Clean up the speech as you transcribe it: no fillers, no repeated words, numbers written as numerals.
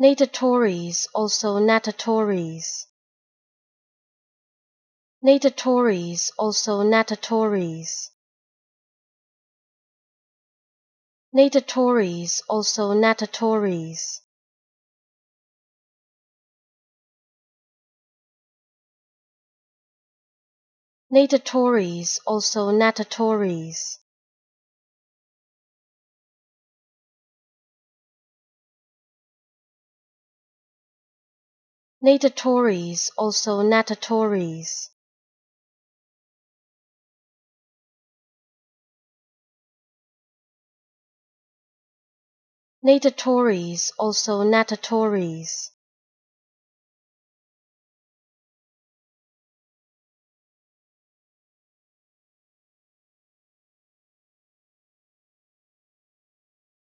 Natatores, also natatores. Natatores, also natatores. Natatores, also natatores. Natatores, also natatores. Natatores, also natatores. Natatores, also natatores.